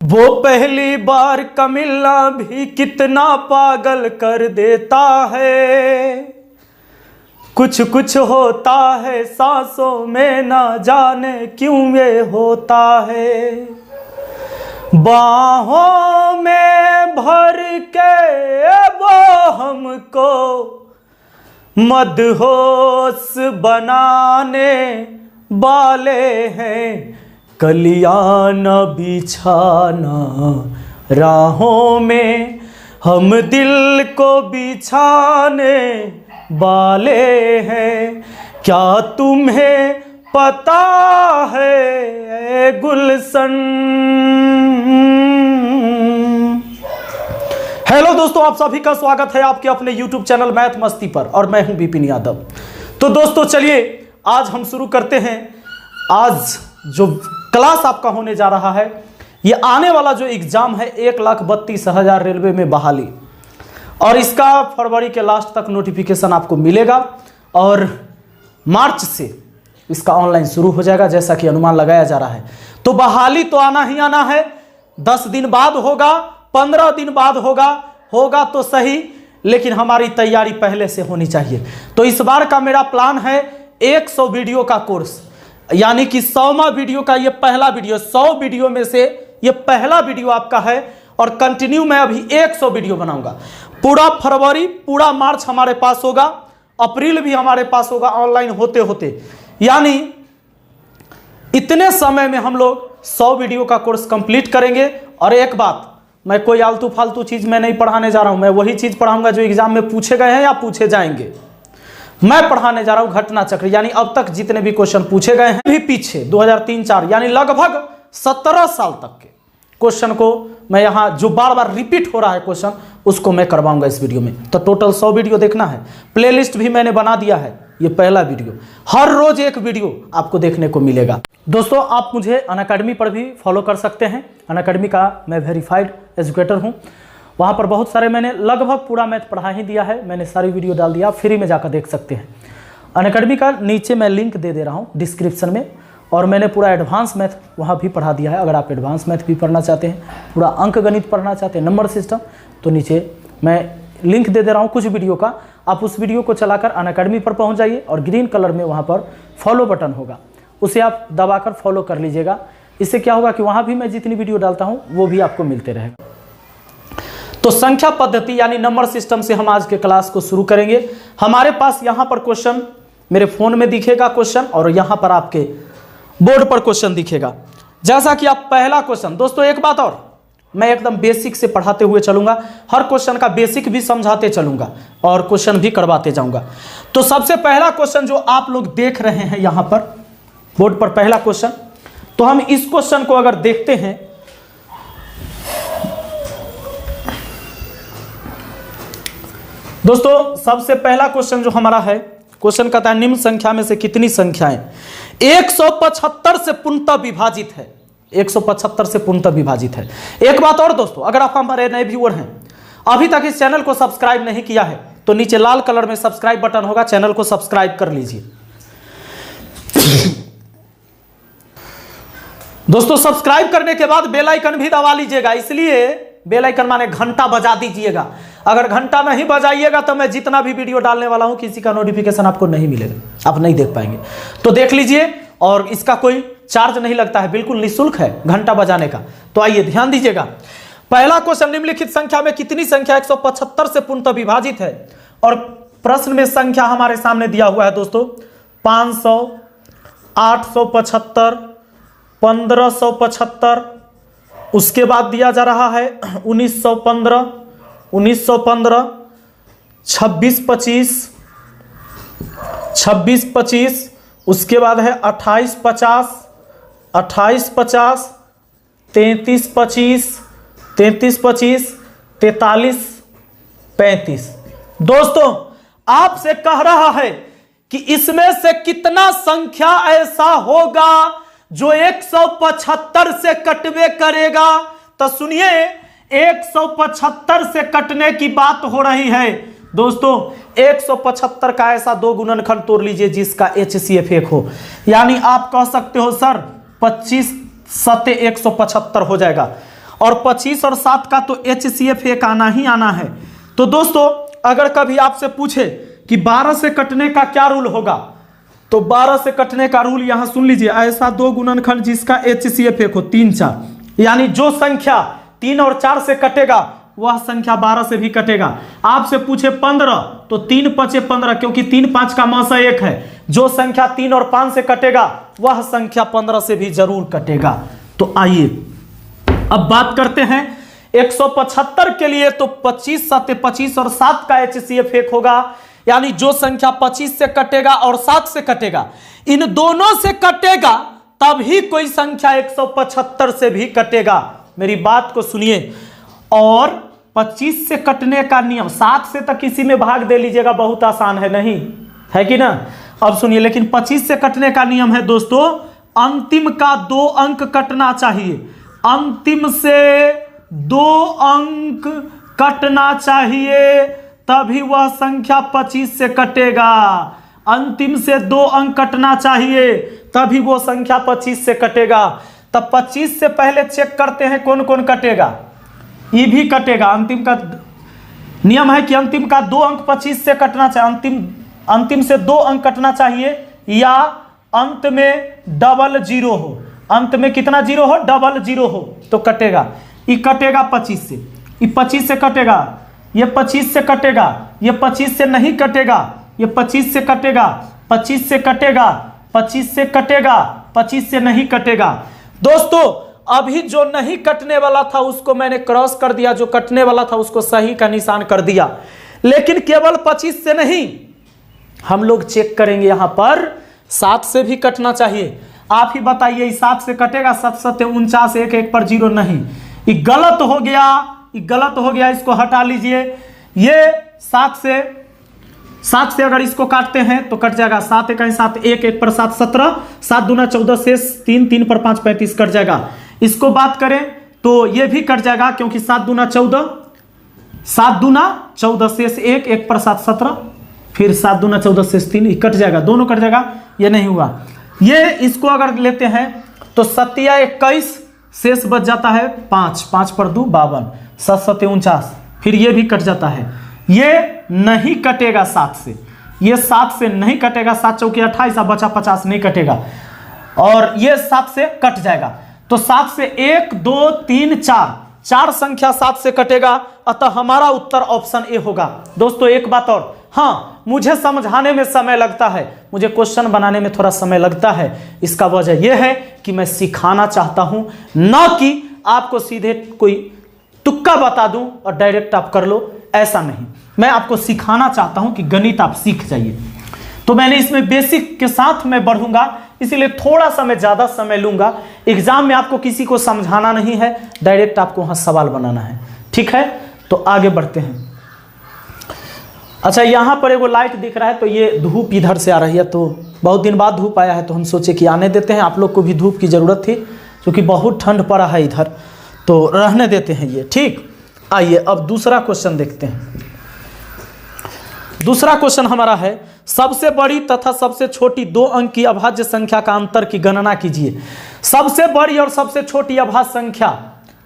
वो पहली बार का मिलना भी कितना पागल कर देता है। कुछ कुछ होता है सांसों में, ना जाने क्यों ये होता है। बाहों में भर के वो हमको मदहोश बनाने वाले हैं। कलियां न बिछाना राहों में, हम दिल को बिछाने वाले हैं। क्या तुम्हें पता है गुलशन। हेलो दोस्तों, आप सभी का स्वागत है आपके अपने YouTube चैनल मैथ मस्ती पर, और मैं हूं विपिन यादव। तो दोस्तों चलिए आज हम शुरू करते हैं। आज जो क्लास आपका होने जा रहा है, ये आने वाला जो एग्जाम है 1,32,000 रेलवे में बहाली, और इसका फरवरी के लास्ट तक नोटिफिकेशन आपको मिलेगा और मार्च से इसका ऑनलाइन शुरू हो जाएगा जैसा कि अनुमान लगाया जा रहा है। तो बहाली तो आना ही आना है। 10 दिन बाद होगा, 15 दिन बाद होगा तो सही, लेकिन हमारी तैयारी पहले से होनी चाहिए। तो इस बार का मेरा प्लान है 100 वीडियो का कोर्स, यानी कि 100वां वीडियो का ये पहला वीडियो। 100 वीडियो में से ये पहला वीडियो आपका है, और कंटिन्यू मैं अभी 100 वीडियो बनाऊंगा। पूरा फरवरी, पूरा मार्च हमारे पास होगा, अप्रैल भी हमारे पास होगा ऑनलाइन होते होते। यानी इतने समय में हम लोग 100 वीडियो का कोर्स कंप्लीट करेंगे। और एक बात, मैं कोई आलतू फालतू चीज मैं नहीं पढ़ाने जा रहा हूं। मैं वही चीज पढ़ाऊंगा जो एग्जाम में पूछे गए हैं या पूछे जाएंगे। मैं पढ़ाने जा रहा हूं घटना चक्र, यानी अब तक जितने भी क्वेश्चन पूछे गए हैं, भी पीछे 2003-4 यानी लगभग 17 साल तक के क्वेश्चन को मैं यहां, जो बार बार रिपीट हो रहा है क्वेश्चन, उसको मैं करवाऊंगा इस वीडियो में। तो टोटल 100 वीडियो देखना है। प्लेलिस्ट भी मैंने बना दिया है। ये पहला वीडियो, हर रोज एक वीडियो आपको देखने को मिलेगा। दोस्तों आप मुझे अनअकैडमी पर भी फॉलो कर सकते हैं। अनअकैडमी का मैं वेरीफाइड एजुकेटर हूं। वहाँ पर बहुत सारे मैंने लगभग पूरा मैथ पढ़ा ही दिया है। मैंने सारी वीडियो डाल दिया, फ्री में जाकर देख सकते हैं। अनअकैडमी का नीचे मैं लिंक दे दे रहा हूँ डिस्क्रिप्शन में, और मैंने पूरा एडवांस मैथ वहाँ भी पढ़ा दिया है। अगर आप एडवांस मैथ भी पढ़ना चाहते हैं, पूरा अंक गणित पढ़ना चाहते हैं, नंबर सिस्टम, तो नीचे मैं लिंक दे दे रहा हूँ कुछ वीडियो का। आप उस वीडियो को चलाकर अनअकैडमी पर पहुँच जाइए, और ग्रीन कलर में वहाँ पर फॉलो बटन होगा, उसे आप दबाकर फॉलो कर लीजिएगा। इससे क्या होगा कि वहाँ भी मैं जितनी वीडियो डालता हूँ वो भी आपको मिलते रहेगा। तो संख्या पद्धति यानी नंबर सिस्टम से हम आज के क्लास को शुरू करेंगे। हमारे पास यहाँ पर क्वेश्चन मेरे फोन में दिखेगा क्वेश्चन, और यहाँ पर आपके बोर्ड पर क्वेश्चन दिखेगा। जैसा कि आप पहला क्वेश्चन, दोस्तों एक बात और, मैं एकदम बेसिक से पढ़ाते हुए चलूंगा, हर क्वेश्चन का बेसिक भी समझाते चलूंगा और क्वेश्चन भी करवाते जाऊंगा। तो सबसे पहला क्वेश्चन जो आप लोग देख रहे हैं यहाँ पर बोर्ड पर, पहला क्वेश्चन, तो हम इस क्वेश्चन को अगर देखते हैं, दोस्तों सबसे पहला क्वेश्चन जो हमारा है, क्वेश्चन कहता है निम्न संख्या में से कितनी संख्याएं 175 से पूर्णतः विभाजित है। 175 से पूर्णतः विभाजित है। एक बात और दोस्तों, अगर आप हमारे नए व्यूअर हैं, अभी तक इस चैनल को सब्सक्राइब नहीं किया है, तो नीचे लाल कलर में सब्सक्राइब बटन होगा, चैनल को सब्सक्राइब कर लीजिए। दोस्तों सब्सक्राइब करने के बाद बेल आइकन भी दबा लीजिएगा, इसलिए बेल आइकन माने घंटा बजा दीजिएगा। अगर घंटा नहीं बजाइएगा तो मैं जितना भी वीडियो डालने वाला हूं किसी का नोटिफिकेशन आपको नहीं मिलेगा, आप नहीं देख पाएंगे। तो देख लीजिए, और इसका कोई चार्ज नहीं लगता है, बिल्कुल निःशुल्क है घंटा बजाने का। तो आइए ध्यान दीजिएगा। पहला क्वेश्चन, निम्नलिखित संख्या में कितनी संख्या 175 से पूर्णतः विभाजित है। और प्रश्न में संख्या हमारे सामने दिया हुआ है दोस्तों 500, 875, 1575, उसके बाद दिया जा रहा है 1915, 2625, 2625, उसके बाद है 2850, 2850, 3325, 3325, 4335। दोस्तों आपसे कह रहा है कि इसमें से कितना संख्या ऐसा होगा जो 175 से कटवे करेगा। तो सुनिए, 175 से कटने की बात हो रही है दोस्तों। 175 का ऐसा दो गुणनखंड तोड़ लीजिए जिसका HCF 1 हो, यानी आप कह सकते हो सर 25 सत्य 175 हो जाएगा। और 25 और 7 का तो HCF एक आना ही आना है। तो दोस्तों अगर कभी आपसे पूछे कि 12 से कटने का क्या रूल होगा, तो 12 से कटने का रूल यहां सुन लीजिए, ऐसा दो गुणनखंड जिसका HCF एक हो 3 4, यानी जो संख्या 3 और 4 से कटेगा वह संख्या 12 से भी कटेगा। आपसे पूछे 15 तो 3 5 15, क्योंकि 3 5 का मासा 1 है। जो संख्या 3 और 5 से कटेगा वह संख्या 15 से भी जरूर कटेगा। तो आइए अब बात करते हैं 175 के लिए। तो 25 7 25 और 7 का HCF एक होगा, यानी जो संख्या 25 से कटेगा और 7 से कटेगा, इन दोनों से कटेगा तभी कोई संख्या 175 से भी कटेगा। मेरी बात को सुनिए। और 25 से कटने का नियम, 7 से तक किसी में भाग दे लीजिएगा, बहुत आसान है, नहीं है कि ना। अब सुनिए, लेकिन 25 से कटने का नियम है दोस्तों, अंतिम का 2 अंक कटना चाहिए। अंतिम से 2 अंक कटना चाहिए तभी वह संख्या 25 से कटेगा। अंतिम से 2 अंक कटना चाहिए तभी वो संख्या 25 से कटेगा। तब 25 से पहले चेक करते हैं कौन कौन कटेगा। ये भी कटेगा। अंतिम का नियम है कि अंतिम का 2 अंक 25 से कटना चाहिए। अंतिम से 2 अंक कटना चाहिए, या अंत में डबल जीरो हो। अंत में कितना जीरो हो? डबल जीरो हो तो कटेगा। ये कटेगा 25 से, ये 25 से कटेगा, ये 25 से कटेगा, ये 25 से नहीं कटेगा, ये 25 से कटेगा, 25 से कटेगा, 25 से कटेगा, 25 से नहीं कटेगा। दोस्तों अभी जो नहीं कटने वाला था उसको मैंने क्रॉस कर दिया, जो कटने वाला था उसको सही का निशान कर दिया। लेकिन केवल 25 से नहीं, हम लोग चेक करेंगे यहां पर 7 से भी कटना चाहिए। आप ही बताइए, 7 से कटेगा? 7 7 49, 1 1 पर 0 नहीं, ये गलत हो गया, ये गलत हो गया, इसको हटा लीजिए। ये 7 से अगर इसको काटते हैं तो कट जाएगा 7 1 7, 1 1 पर 7 17, 7 दूना 14 शेष 3 3 पर 5 35 कट जाएगा। इसको बात करें तो ये भी कट जाएगा, क्योंकि 7 दूना 14, 7 दूना 14 शेष 1 1 पर 7 17, फिर 7 दूना 14 शेष 3, कट जाएगा, दोनों कट जाएगा, ये नहीं हुआ। ये इसको अगर लेते हैं तो 7 21 शेष बच जाता है 5, 5 पर 2 52, 7 7 49, फिर ये भी कट जाता है। ये नहीं कटेगा 7 से, ये 7 से नहीं कटेगा, 7 चौके 28, अब बचा 50 नहीं कटेगा, और ये 7 से कट जाएगा। तो 7 से 1 2 3 4 संख्या 7 से कटेगा, अतः हमारा उत्तर ऑप्शन ए होगा। दोस्तों एक बात और, हाँ मुझे समझाने में समय लगता है, मुझे क्वेश्चन बनाने में थोड़ा समय लगता है। इसका वजह यह है कि मैं सिखाना चाहता हूं, ना कि आपको सीधे कोई तुक्का बता दूं और डायरेक्ट आप कर लो, ऐसा नहीं। मैं आपको सिखाना चाहता हूं कि गणित आप सीख जाइए। तो मैंने इसमें बेसिक के साथ मैं बढ़ूंगा, इसीलिए थोड़ा सा मैं ज्यादा समय लूंगा। एग्जाम में आपको किसी को समझाना नहीं है, डायरेक्ट आपको वहां सवाल बनाना है, ठीक है। तो आगे बढ़ते हैं। अच्छा, यहां पर एगो लाइट दिख रहा है, तो ये धूप इधर से आ रही है, तो बहुत दिन बाद धूप आया है, तो हम सोचे कि आने देते हैं। आप लोग को भी धूप की जरूरत थी, क्योंकि बहुत ठंड पड़ा है इधर, तो रहने देते हैं ये, ठीक। आइए अब दूसरा क्वेश्चन देखते हैं। दूसरा क्वेश्चन हमारा है, सबसे बड़ी तथा सबसे छोटी 2 अंक की अभाज्य संख्या का अंतर की गणना कीजिए। सबसे बड़ी और सबसे छोटी अभाज्य संख्या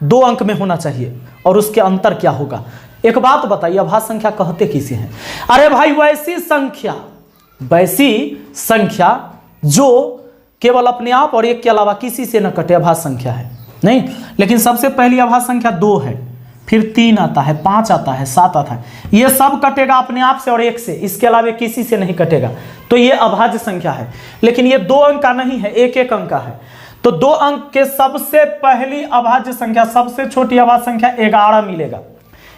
2 अंक में होना चाहिए, और उसके अंतर क्या होगा। एक बात बताइए, अभाज्य संख्या कहते किसे हैं? अरे भाई वैसी संख्या जो केवल अपने आप और एक के अलावा किसी से न कटे, अभाज्य संख्या है नहीं। लेकिन सबसे पहली अभाज्य संख्या 2 है, फिर 3 आता है, 5 आता है, 7 आता है, ये सब कटेगा अपने आप से और 1 से, इसके अलावा किसी से नहीं कटेगा। तो ये अभाज्य संख्या है। लेकिन ये 2 अंक का नहीं है, 1 1 अंक का है। तो 2 अंक के सबसे पहली अभाज्य संख्या, सबसे छोटी अभाज्य संख्या 11 मिलेगा।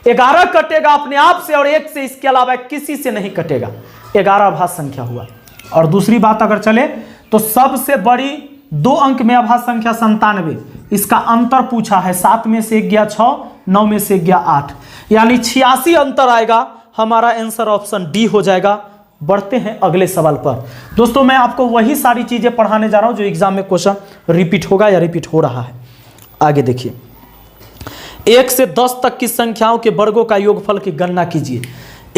11 कटेगा अपने आप से और 1 से, इसके अलावा किसी से नहीं कटेगा। 11 अभाज्य संख्या हुआ। और दूसरी बात अगर चले तो सबसे बड़ी 2 अंक में अभाज्य संख्या 97, इसका अंतर पूछा है। 7 में से 1 गया 6, 9 में से 1 गया 8, यानी 86 अंतर आएगा। हमारा आंसर ऑप्शन डी हो जाएगा। बढ़ते हैं अगले सवाल पर। दोस्तों मैं आपको वही सारी चीजें पढ़ाने जा रहा हूं जो एग्जाम में क्वेश्चन रिपीट होगा या रिपीट हो रहा है। आगे देखिए, 1 से 10 तक की संख्याओं के वर्गों का योगफल की गणना कीजिए।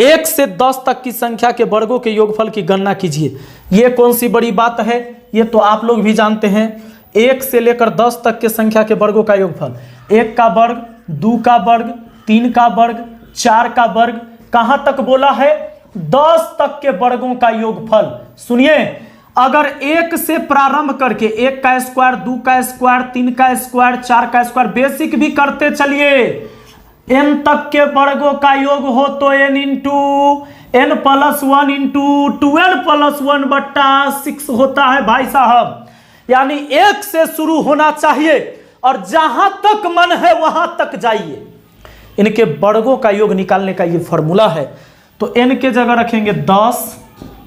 1 से 10 तक की संख्या के वर्गों के योगफल की गणना कीजिए। यह कौन सी बड़ी बात है, ये तो आप लोग भी जानते हैं। 1 से लेकर 10 तक के संख्या के वर्गों का योगफल, 1 का वर्ग, 2 का वर्ग, 3 का वर्ग, 4 का वर्ग, कहां तक बोला है? 10 तक के वर्गों का योगफल। सुनिए, अगर 1 से प्रारंभ करके 1 का स्क्वायर, 2 का स्क्वायर, 3 का स्क्वायर, 4 का स्क्वायर, बेसिक भी करते चलिए, n तक के वर्गों का योग हो तो n into n plus 1 into 2n plus 1 बट्टा 6 होता है भाई साहब। यानी 1 से शुरू होना चाहिए और जहां तक मन है वहां तक जाइए। इनके वर्गों का योग निकालने का ये फॉर्मूला है। तो n के जगह रखेंगे 10,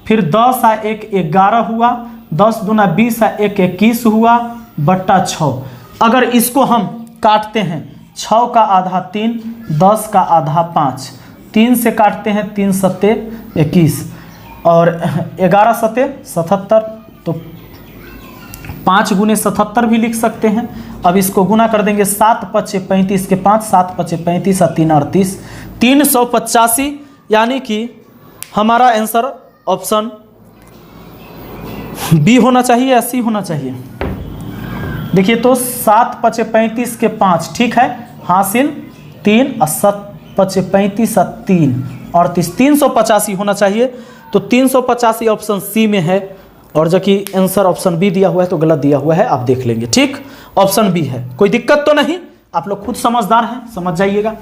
फिर 10 आ 1 11 हुआ, 10 दूना 20 आ 1 21 हुआ बट्टा 6। अगर इसको हम काटते हैं, 6 का आधा 3, 10 का आधा 5, 3 से काटते हैं 3 सत्ते 21 और 11 सत्ते 77, तो 5 गुने 77 भी लिख सकते हैं। अब इसको गुना कर देंगे, 7 पचे 35 के 5, 7 पचे 35 और 3 38, 385। यानी कि हमारा आंसर ऑप्शन बी होना चाहिए या सी होना चाहिए? देखिए तो 7 पचे 35 के 5, ठीक है, हासिल 3 और 7 पचे 35 और 3 38, 385 होना चाहिए। तो 385 ऑप्शन सी में है और जो कि आंसर ऑप्शन बी दिया हुआ है तो गलत दिया हुआ है, आप देख लेंगे। ठीक, ऑप्शन बी है, कोई दिक्कत तो नहीं, आप लोग खुद समझदार हैं, समझ जाइएगा।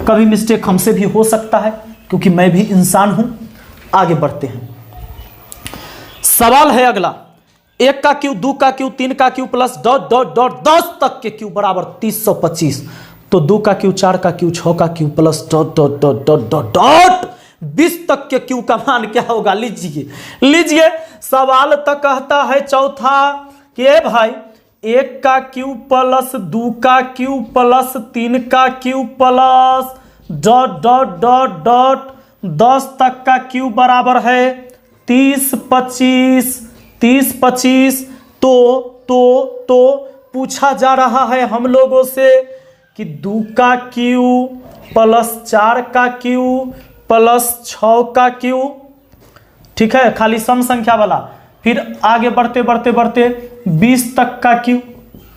कभी मिस्टेक हमसे भी हो सकता है क्योंकि मैं भी इंसान हूं। आगे बढ़ते हैं, सवाल है अगला, 1 का क्यूब, 2 का क्यूब, 3 का cube plus dot dot dot 10 तक के क्यूब बराबर 325। तो 2 का क्यूब, 4 का क्यूब, 6 का cube plus dot dot dot dot dot dot 20 तक के क्यूब का मान क्या होगा? लीजिए सवाल तक कहता है चौथा कि भाई 1 का क्यूब प्लस 2 का क्यूब प्लस 3 का cube plus dot dot dot dot 10 तक का क्यूब बराबर है 30 25। तो पूछा जा रहा है हम लोगों से कि 2 का क्यूब प्लस 4 का क्यूब प्लस 6 का क्यूब, ठीक है, खाली सम संख्या वाला। फिर आगे बढ़ते 20 तक का क्यूब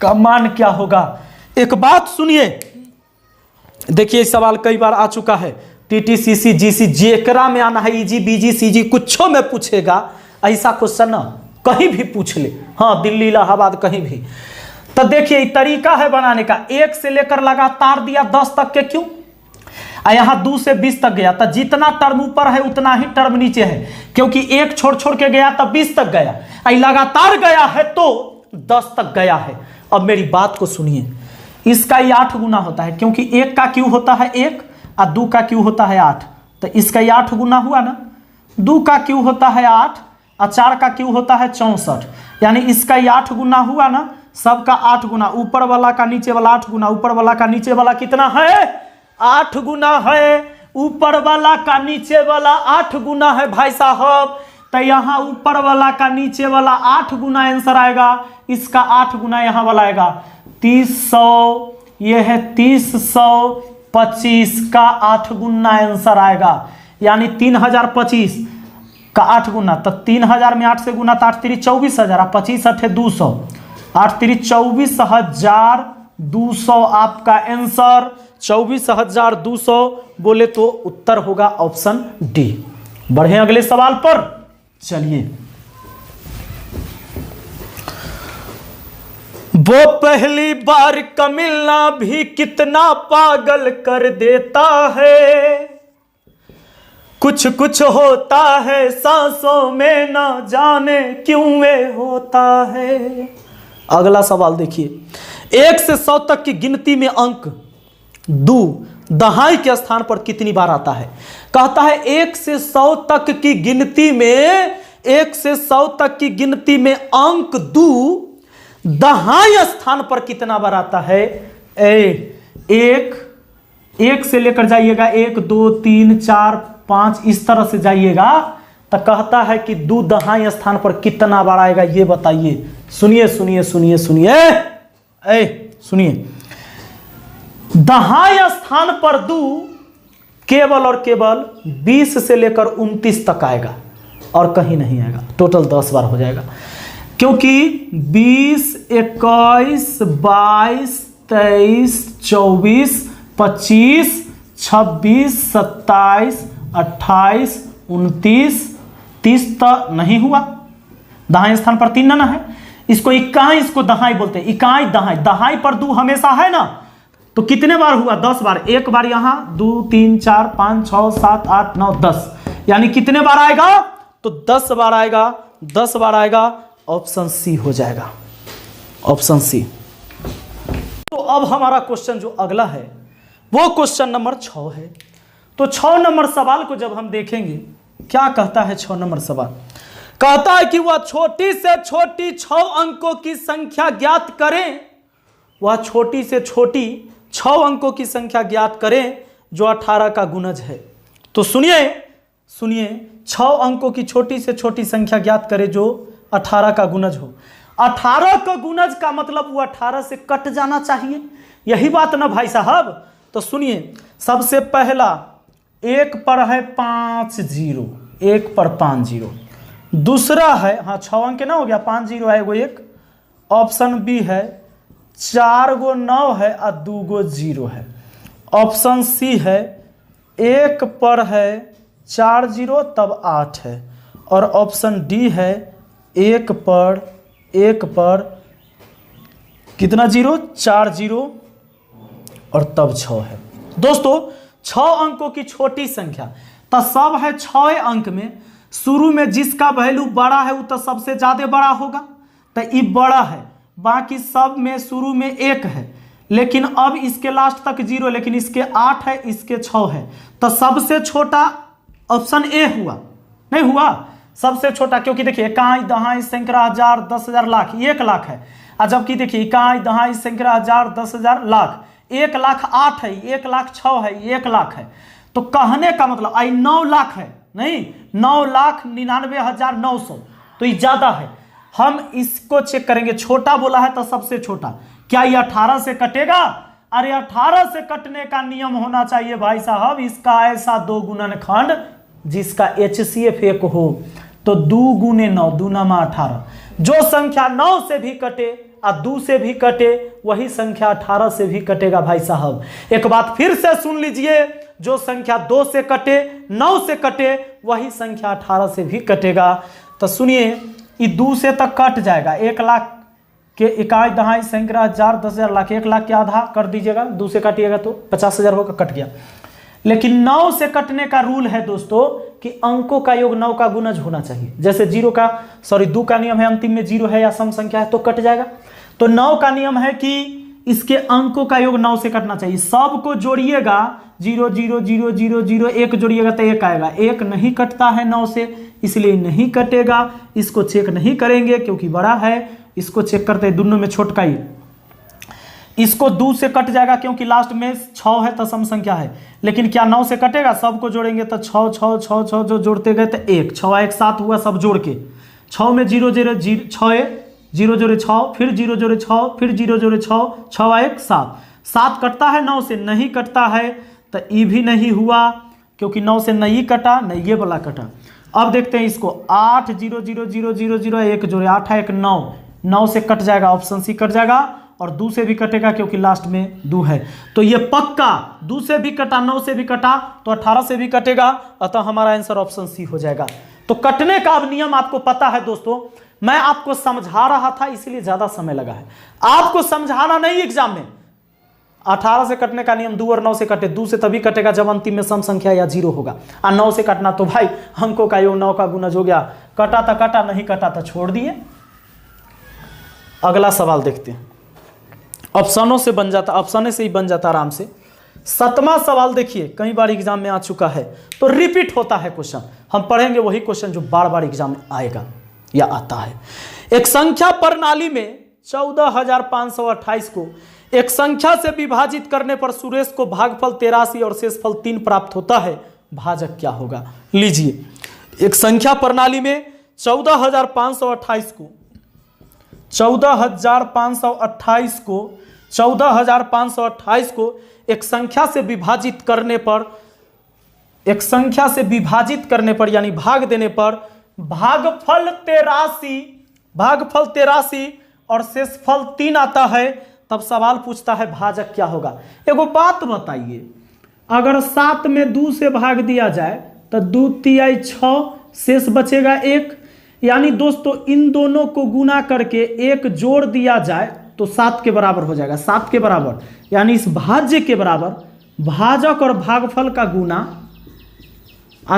का मान क्या होगा? एक बात सुनिए, देखिए सवाल कई बार आ चुका है, TTCC GC जेकरा में आना है, EG BG CG कुछों में पूछेगा ऐसा क्वेश्चन ना, कहीं भी पूछ ले, हाँ दिल्ली इलाहाबाद कहीं भी। तो देखिए तरीका है बनाने का, 1 से लेकर लगातार दिया 10 तक के क्यों, यहां 2 से 20 तक गया, तो जितना टर्म ऊपर है उतना ही टर्म नीचे है, क्योंकि 1 छोड़ के गया तब 20 तक गया, लगातार गया है तो 10 तक गया है। अब मेरी बात को सुनिए, इसका ही 8 गुना होता है, क्योंकि 1 का क्यू होता है 1 और 2 का क्यू होता है 8, तो इसका ही 8 गुना हुआ ना। 2 का क्यू होता है 8 और 4 का क्यू होता है 64, यानी इसका ही 8 गुना हुआ ना, सबका 8 गुना, ऊपर वाला का नीचे वाला 8 गुना, ऊपर वाला का नीचे वाला कितना है? 8 गुना है, ऊपर वाला का नीचे वाला 8 गुना है भाई साहब। तो यहाँ ऊपर वाला का नीचे वाला 8 गुना आंसर आएगा, इसका 8 गुना यहाँ वाला आएगा 3000, ये है 3025 का 8 गुना आंसर आएगा, यानी 3025 का 8 गुना, तो 3000 में 8 से गुना तो 8 3 24,000, 25 8 200, 8 3 24,200 आपका आंसर 24,200 बोले तो उत्तर होगा ऑप्शन डी। बढ़े अगले सवाल पर, चलिए। वो पहली बार का मिलना भी कितना पागल कर देता है, कुछ कुछ होता है सांसों में ना जाने क्यों वे होता है। अगला सवाल देखिए, 1 से 100 तक की गिनती में अंक 2 दहाई के स्थान पर कितनी बार आता है? कहता है 1 से 100 तक की गिनती में, 1 से 100 तक की गिनती में अंक 2 दहाई स्थान पर कितना बार आता है? एक से लेकर जाइएगा 1 2 3 4 5 इस तरह से जाइएगा, तो कहता है कि 2 दहाई स्थान पर कितना बार आएगा ये बताइए। सुनिए सुनिए सुनिए सुनिए, सुनिए, दहाई स्थान पर 2 केवल और केवल 20 से लेकर 29 तक आएगा और कहीं नहीं आएगा, टोटल 10 बार हो जाएगा, क्योंकि 20 21 22 23, 24, 25, 26, 27, 28, 29, 30 तो नहीं हुआ, दहाई स्थान पर 3 ना है। इसको इकाई, इसको दहाई बोलते हैं, इकाई दहाई, दहाई पर 2 हमेशा है ना, तो कितने बार हुआ? 10 बार। एक बार यहां 2, 3, 4, 5, 6, 7, 8, 9, 10, यानी कितने बार आएगा? तो 10 बार आएगा, 10 बार आएगा। ऑप्शन सी हो जाएगा, ऑप्शन सी। तो अब हमारा क्वेश्चन जो अगला है वो क्वेश्चन नंबर 6 है। तो 6 नंबर सवाल को जब हम देखेंगे, क्या कहता है 6 नंबर सवाल? कहता है कि वह छोटी से छोटी 6 अंकों की संख्या ज्ञात करें, वह छोटी से छोटी 6 अंकों की संख्या ज्ञात करें जो 18 का गुणज है। तो सुनिए सुनिए, 6 अंकों की छोटी से छोटी संख्या ज्ञात करे जो 18 का गुणज हो। 18 का गुणज का मतलब वो 18 से कट जाना चाहिए, यही बात ना भाई साहब। तो सुनिए, सबसे पहला 1 पर है 5 0, 1 पर 5 0। दूसरा है, हाँ 6 अंक ना हो गया, 5 0 है वो एक। ऑप्शन बी है 4 गो 9 है और 2 गो 0 है। ऑप्शन सी है 1 पर है 4 0 तब 8 है। और ऑप्शन डी है 1 पर कितना 0? 4 0 और तब 6 है। दोस्तों 6 अंकों की छोटी संख्या तो सब है 6 अंक में, शुरू में जिसका वैल्यू बड़ा है वो तो सबसे ज्यादा बड़ा होगा, तो ये बड़ा है। बाकी सब में शुरू में 1 है, लेकिन अब इसके लास्ट तक 0, लेकिन इसके 8 है, इसके 6 है, तो सबसे छोटा ऑप्शन ए हुआ, नहीं हुआ सबसे छोटा, क्योंकि देखिए इकाई दहाई सैकड़ा हजार 10,000 लाख 1 लाख है। और जबकि देखिए इकाई दहाई सैकड़ा हजार 10,000 लाख 1 लाख 8 है, 1 लाख 6 है, 1 लाख है। तो कहने का मतलब आई 9 लाख है, नहीं 9,99,900, तो ये ज्यादा है। हम इसको चेक करेंगे, छोटा बोला है तो सबसे छोटा, क्या ये 18 से कटेगा? अरे 18 से कटने का नियम होना चाहिए भाई साहब, इसका ऐसा 2 गुणनखंड जिसका HCF 1 हो। तो 2 गुने 9, 2 9 18, जो संख्या 9 से भी कटे और 2 से भी कटे वही संख्या 18 से भी कटेगा भाई साहब। एक बात फिर से सुन लीजिए, जो संख्या 2 से कटे 9 से कटे वही संख्या 18 से भी कटेगा। तो सुनिए, ये 2 से तक कट जाएगा। 1 लाख के इकाई दहाई सैकड़ा हजार 10,000 लाख, 1 लाख के आधा कर दीजिएगा, 2 से काटिएगा तो 50,000 होगा, कट गया। लेकिन 9 से कटने का रूल है दोस्तों कि अंकों का योग 9 का गुणज होना चाहिए। जैसे 2 का नियम है, अंतिम में 0 है या सम संख्या है तो कट जाएगा। तो 9 का नियम है कि इसके अंकों का योग 9 से कटना चाहिए। सबको जोड़िएगा, 0 0 0 0 0 1 जोड़िएगा तो 1 आएगा। 1 नहीं कटता है 9 से, इसलिए नहीं कटेगा। इसको चेक नहीं करेंगे क्योंकि बड़ा है, इसको चेक करते हैं दोनों में छोटका ही। इसको 2 से कट जाएगा क्योंकि लास्ट में 6 है तो सम संख्या है। लेकिन क्या 9 से कटेगा? सबको जोड़ेंगे तो 6 6 6 6 जो जोड़ते गए तो 1 6 1 7 हुआ, सब जोड़ के 6 में 0 0 0 6 0 0 6, फिर 0 0 6, फिर 0 0 6 6 1 7 7 कटता है 9 से, नहीं कटता है तो ये भी नहीं हुआ क्योंकि 9 से नहीं कटा, नहीं ये वाला कटा। अब देखते हैं इसको, 8 0 0 0 0 0 1 जोड़े 8 1 9, 9 से कट जाएगा, ऑप्शन सी कट जाएगा। और 2 से भी कटेगा क्योंकि लास्ट में 2 है। तो ये पक्का 2 से भी कटा, 9 से भी कटा तो 18 से भी कटेगा, अतः हमारा आंसर ऑप्शन सी हो जाएगा। तो कटने का अब नियम आपको पता है दोस्तों, मैं आपको समझा रहा था इसलिए ज्यादा समय लगा है, आपको समझाना नहीं एग्जाम में। 18 से कटने का नियम 2 और 9 से कटे, 2 से तभी कटेगा जब अंतिम में सम संख्या या 0 होगा। और 9 से कटना तो भाई अंकों का योग 9 का गुणज हो गया, कटा तो कटा, नहीं कटा तो छोड़ दिए। अगला सवाल देखते हैं, ऑप्शनों से बन जाता, ऑप्शन से ही बन जाता आराम से। 7वां सवाल देखिए, कई बार एग्जाम में आ चुका है तो रिपीट होता है क्वेश्चन, हम पढ़ेंगे वही क्वेश्चन जो बार बार एग्जाम में आएगा या आता है। एक संख्या प्रणाली में 14,528 को एक संख्या से विभाजित करने पर सुरेश को भागफल 83 और शेषफल 3 प्राप्त होता है, भाजक क्या होगा? लीजिए, एक संख्या प्रणाली में 14,528 को 14,528 को एक संख्या से विभाजित करने पर यानी भाग देने पर भागफल 83 और शेषफल 3 आता है, तब सवाल पूछता है भाजक क्या होगा। एगो बात बताइए, अगर 7 में 2 से भाग दिया जाए तो 2 तिहाई 6, शेष बचेगा 1। यानी दोस्तों इन दोनों को गुना करके 1 जोड़ दिया जाए तो 7 के बराबर हो जाएगा। 7 के बराबर यानी इस भाज्य के बराबर भाजक और भागफल का गुना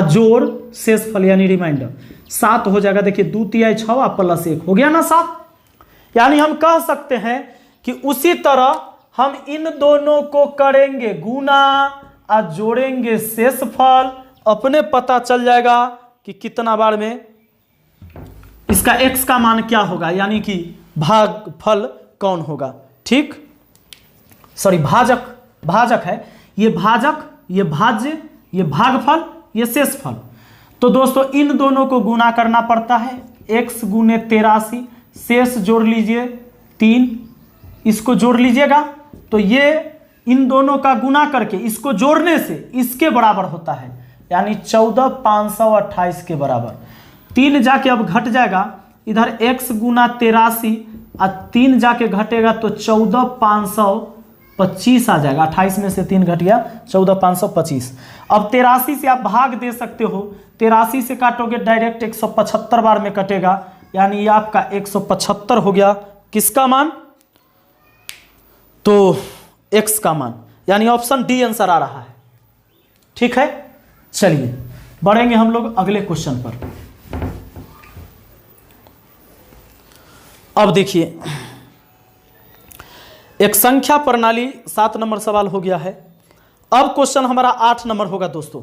जोड़ शेषफल यानी रिमाइंडर 7 हो जाएगा। देखिए 2 तिहाई 6 प्लस 1 हो गया ना 7। यानी हम कह सकते हैं कि उसी तरह हम इन दोनों को करेंगे गुना और जोड़ेंगे शेषफल, अपने पता चल जाएगा कि कितना बार में इसका x का मान क्या होगा, यानी कि भागफल कौन होगा। ठीक, सॉरी भाजक है, ये भाजक, ये भाज्य, ये भागफल, ये शेषफल। तो दोस्तों इन दोनों को गुना करना पड़ता है। x गुने 83, शेष जोड़ लीजिए 3, इसको जोड़ लीजिएगा तो ये इन दोनों का गुना करके इसको जोड़ने से इसके बराबर होता है, यानी 14,528 के बराबर। 3 जाके अब घट जाएगा, इधर x गुना 83 और 3 जाके घटेगा तो 14,525 आ जाएगा। 28 में से 3 घट गया 14,525। अब 83 से आप भाग दे सकते हो, 83 से काटोगे डायरेक्ट 175 बार में कटेगा, यानी ये आपका 175 हो गया। किसका मान? तो x का मान, यानी ऑप्शन डी आंसर आ रहा है। ठीक है, चलिए बढ़ेंगे हम लोग अगले क्वेश्चन पर। अब देखिए एक संख्या प्रणाली 7 नंबर सवाल हो गया है। अब क्वेश्चन हमारा 8 नंबर होगा दोस्तों।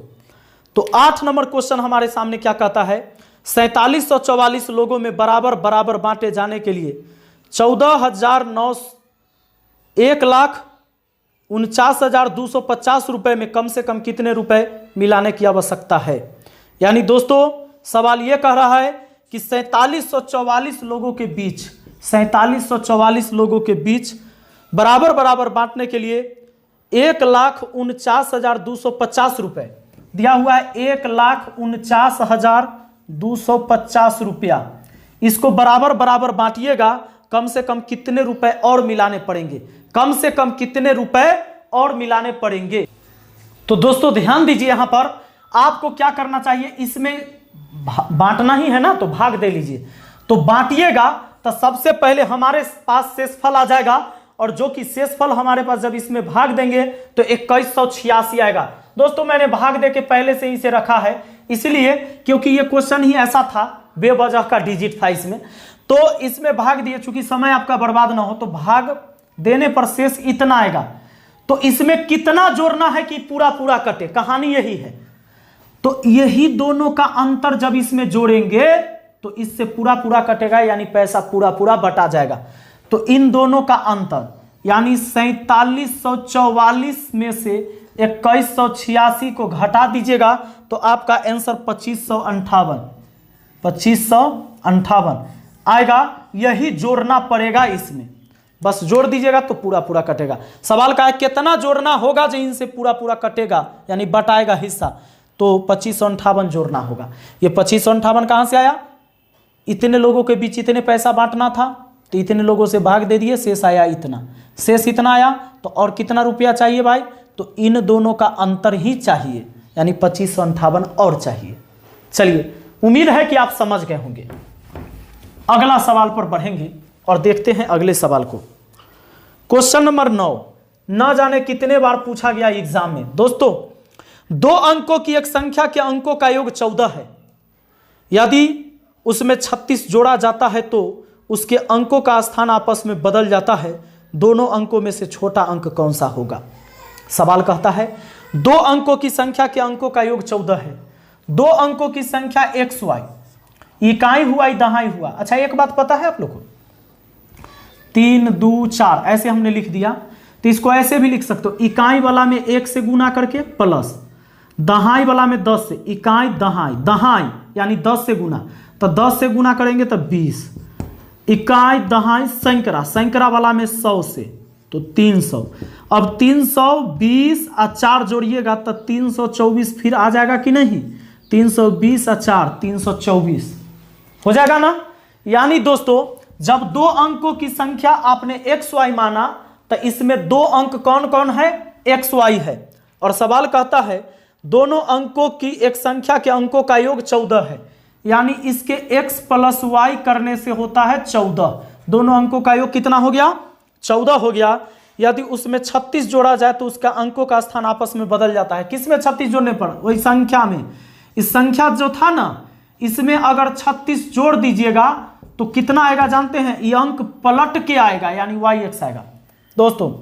तो 8 नंबर क्वेश्चन हमारे सामने क्या कहता है, 4744 लोगों में बराबर बराबर बांटे जाने के लिए 1,49,250 रुपए में कम से कम कितने रुपए मिलाने की आवश्यकता है। यानी दोस्तों सवाल यह कह रहा है कि 4744 लोगों के बीच 4744 लोगों के बीच बराबर बराबर बांटने के लिए 1,49,250 रुपए दिया हुआ है। 1,49,250 रुपया, इसको बराबर बराबर बांटिएगा, कम से कम कितने रुपए और मिलाने पड़ेंगे, कम से कम कितने रुपए और मिलाने पड़ेंगे। तो दोस्तों ध्यान दीजिए, यहां पर आपको क्या करना चाहिए, इसमें बांटना ही है ना, तो भाग दे लीजिए। तो बांटिएगा तो सबसे पहले हमारे पास शेषफल आ जाएगा, और जो कि शेषफल हमारे पास जब इसमें भाग देंगे तो 2186 आएगा। दोस्तों मैंने भाग दे के पहले से इसे रखा है, इसलिए क्योंकि ये क्वेश्चन ही ऐसा था, बेवजह का डिजिट था इसमें, तो इसमें भाग दिए। चूंकि समय आपका बर्बाद ना हो तो भाग देने पर शेष इतना आएगा। तो इसमें कितना जोड़ना है कि पूरा पूरा कटे, कहानी यही है। तो यही दोनों का अंतर जब इसमें जोड़ेंगे तो इससे पूरा पूरा कटेगा, यानी पैसा पूरा पूरा बटा जाएगा। तो इन दोनों का अंतर यानी 4744 में से 2186 को घटा दीजिएगा तो आपका आंसर 2558 आएगा। यही जोड़ना पड़ेगा इसमें, बस जोड़ दीजिएगा तो पूरा पूरा कटेगा। सवाल का है कितना जोड़ना होगा जो इनसे पूरा पूरा कटेगा, यानी बटाएगा हिस्सा, तो 2558 जोड़ना होगा। ये 2558 कहां से आया, इतने लोगों के बीच इतने पैसा बांटना था तो इतने लोगों से भाग दे दिए, शेष आया इतना, शेष इतना आया तो और कितना रुपया चाहिए भाई, तो इन दोनों का अंतर ही चाहिए, यानी 2558 और चाहिए। चलिए उम्मीद है कि आप समझ गए होंगे। अगला सवाल पर बढ़ेंगे और देखते हैं अगले सवाल को। क्वेश्चन नंबर 9, न जाने कितने बार पूछा गया एग्जाम में। दोस्तों 2 अंकों की एक संख्या के अंकों का योग 14 है, यदि उसमें 36 जोड़ा जाता है तो उसके अंकों का स्थान आपस में बदल जाता है, दोनों अंकों में से छोटा अंक कौन सा होगा। सवाल कहता है 2 अंकों की संख्या के अंकों का योग 14 है, 2 अंकों की संख्या XY, इकाई हुआ दहाई हुआ। अच्छा एक बात पता है आप लोग को, 3 2 4 ऐसे हमने लिख दिया, तो इसको ऐसे भी लिख सकते हो, इकाई वाला में 1 से गुना करके प्लस दहाई वाला में 10 से, इकाई दहाई, दहाई यानी 10 से गुना, तो 10 से गुना करेंगे तो 20, इकाई दहाई सैकड़ा, सैकड़ा वाला में 100 से तो 300। अब 320 और 4 जोड़िएगा तो 324 फिर आ जाएगा कि नहीं, 320 और 4 324 हो जाएगा ना। यानी दोस्तों जब 2 अंकों की संख्या आपने XY माना तो इसमें दो अंक कौन कौन है, एक्स वाई है। और सवाल कहता है दोनों अंकों की एक संख्या के अंकों का योग 14 है, यानी इसके x प्लस वाई करने से होता है 14। दोनों अंकों का योग कितना हो गया, 14 हो गया। यदि उसमें 36 जोड़ा जाए तो उसका अंकों का स्थान आपस में बदल जाता है। किसमें 36 जोड़ने पर, वही संख्या में। इस संख्या जो था ना, इसमें अगर 36 जोड़ दीजिएगा तो कितना आएगा जानते हैं, ये अंक पलट के आएगा, यानी yx आएगा। दोस्तों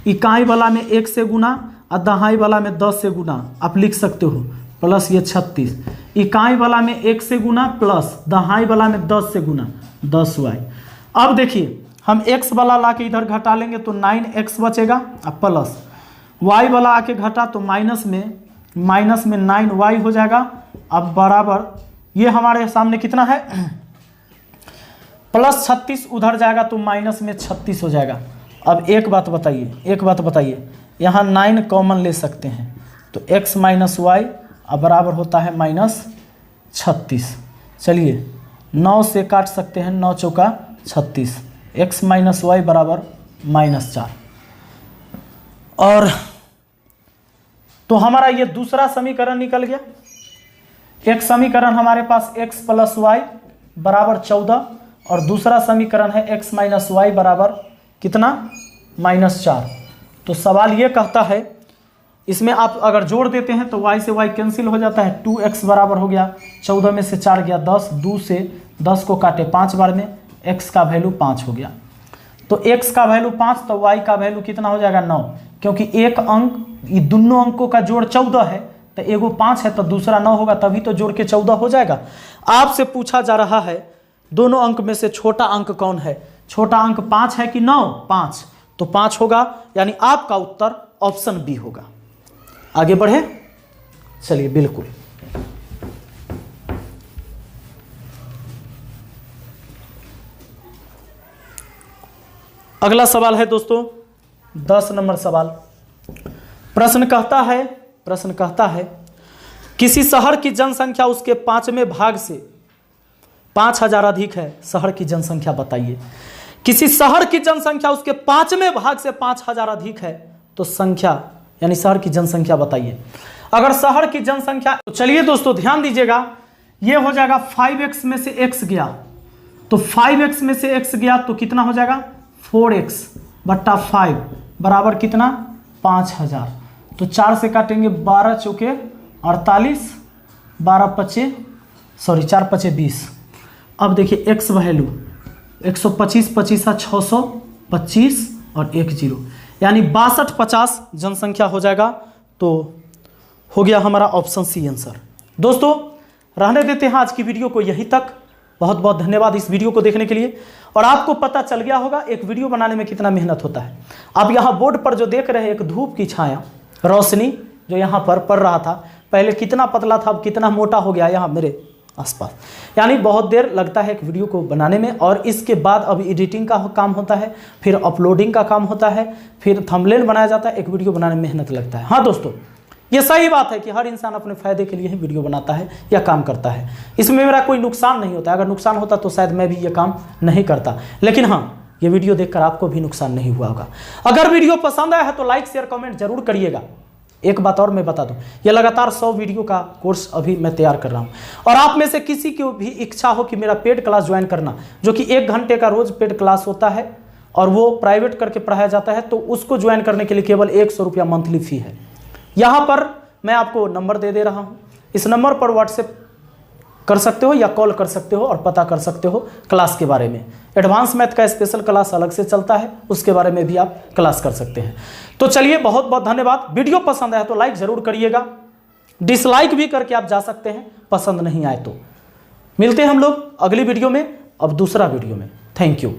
इकाई वाला में 1 से गुना और दहाई वाला में 10 से गुना आप लिख सकते हो, प्लस ये 36। इकाई वाला में 1 से गुना प्लस दहाई वाला में 10 से गुना 10y। अब देखिए हम x वाला ला के इधर घटा लेंगे तो 9x बचेगा और प्लस y वाला आके घटा तो माइनस में 9y हो जाएगा। अब बराबर ये हमारे सामने कितना है, प्लस 36 उधर जाएगा तो माइनस में 36 हो जाएगा। अब एक बात बताइए, यहाँ 9 कॉमन ले सकते हैं तो x माइनस वाई अब बराबर होता है माइनस 36। चलिए 9 से काट सकते हैं, 9 चौका 36, x माइनस वाई बराबर -4। और तो हमारा ये दूसरा समीकरण निकल गया। एक समीकरण हमारे पास x प्लस वाई बराबर 14 और दूसरा समीकरण है x माइनस वाई बराबर कितना, -4। तो सवाल ये कहता है इसमें आप अगर जोड़ देते हैं तो y से y कैंसिल हो जाता है, 2x बराबर हो गया 14 में से 4 गया 10, 2 से 10 को काटे 5 बार में, x का वैल्यू 5 हो गया। तो x का वैल्यू 5 तो y का वैल्यू कितना हो जाएगा 9, क्योंकि एक अंक, ये दोनों अंकों का जोड़ 14 है तो एगो 5 है तो दूसरा 9 होगा, तभी तो जोड़ के 14 हो जाएगा। आपसे पूछा जा रहा है दोनों अंक में से छोटा अंक कौन है, छोटा अंक 5 है कि 9, 5, तो 5 होगा, यानी आपका उत्तर ऑप्शन बी होगा। आगे बढ़े, चलिए बिल्कुल। अगला सवाल है दोस्तों 10 नंबर सवाल। प्रश्न कहता है किसी शहर की जनसंख्या उसके 5वें भाग से 5000 अधिक है, शहर की जनसंख्या बताइए। किसी शहर की जनसंख्या उसके 5वें भाग से 5000 अधिक है तो संख्या, यानी शहर की जनसंख्या बताइए। अगर शहर की जनसंख्या, तो चलिए दोस्तों ध्यान दीजिएगा, ये हो जाएगा 5x में से x गया, तो 5x में से x गया तो कितना हो जाएगा 4x बट्टा 5 बराबर कितना 5000। तो 4 से काटेंगे 12 चौके 48, 4 5 20। अब देखिए x वैल्यू 125, 25 625 और 1 0, यानी 6250 जनसंख्या हो जाएगा। तो हो गया हमारा ऑप्शन सी आंसर। दोस्तों रहने देते हैं आज की वीडियो को यहीं तक। बहुत बहुत धन्यवाद इस वीडियो को देखने के लिए। और आपको पता चल गया होगा एक वीडियो बनाने में कितना मेहनत होता है। अब यहाँ बोर्ड पर जो देख रहे हैं एक धूप की छाया, रोशनी जो यहाँ पर पड़ रहा था, पहले कितना पतला था अब कितना मोटा हो गया यहाँ मेरे आसपास, यानी बहुत देर लगता है एक वीडियो को बनाने में। और इसके बाद अब एडिटिंग का काम होता है, फिर अपलोडिंग का काम होता है, फिर थंबनेल बनाया जाता है। एक वीडियो बनाने में मेहनत लगता है। हाँ दोस्तों, ये सही बात है कि हर इंसान अपने फ़ायदे के लिए ही वीडियो बनाता है या काम करता है। इसमें मेरा कोई नुकसान नहीं होता है। अगर नुकसान होता तो शायद मैं भी ये काम नहीं करता। लेकिन हाँ, ये वीडियो देखकर आपको भी नुकसान नहीं हुआ होगा। अगर वीडियो पसंद आया है तो लाइक शेयर कमेंट जरूर करिएगा। एक बात और मैं बता दूं, ये लगातार 100 वीडियो का कोर्स अभी मैं तैयार कर रहा हूं। और आप में से किसी की भी इच्छा हो कि मेरा पेड क्लास ज्वाइन करना, जो कि 1 घंटे का रोज पेड क्लास होता है और वो प्राइवेट करके पढ़ाया जाता है, तो उसको ज्वाइन करने के लिए केवल 100 रुपया मंथली फी है। यहाँ पर मैं आपको नंबर दे रहा हूँ, इस नंबर पर व्हाट्सएप कर सकते हो या कॉल कर सकते हो और पता कर सकते हो क्लास के बारे में। एडवांस मैथ का स्पेशल क्लास अलग से चलता है, उसके बारे में भी आप क्लास कर सकते हैं। तो चलिए बहुत बहुत धन्यवाद। वीडियो पसंद आया तो लाइक ज़रूर करिएगा, डिसलाइक भी करके आप जा सकते हैं पसंद नहीं आए तो। मिलते हैं हम लोग अगली वीडियो में, अब दूसरा वीडियो में। Thank you.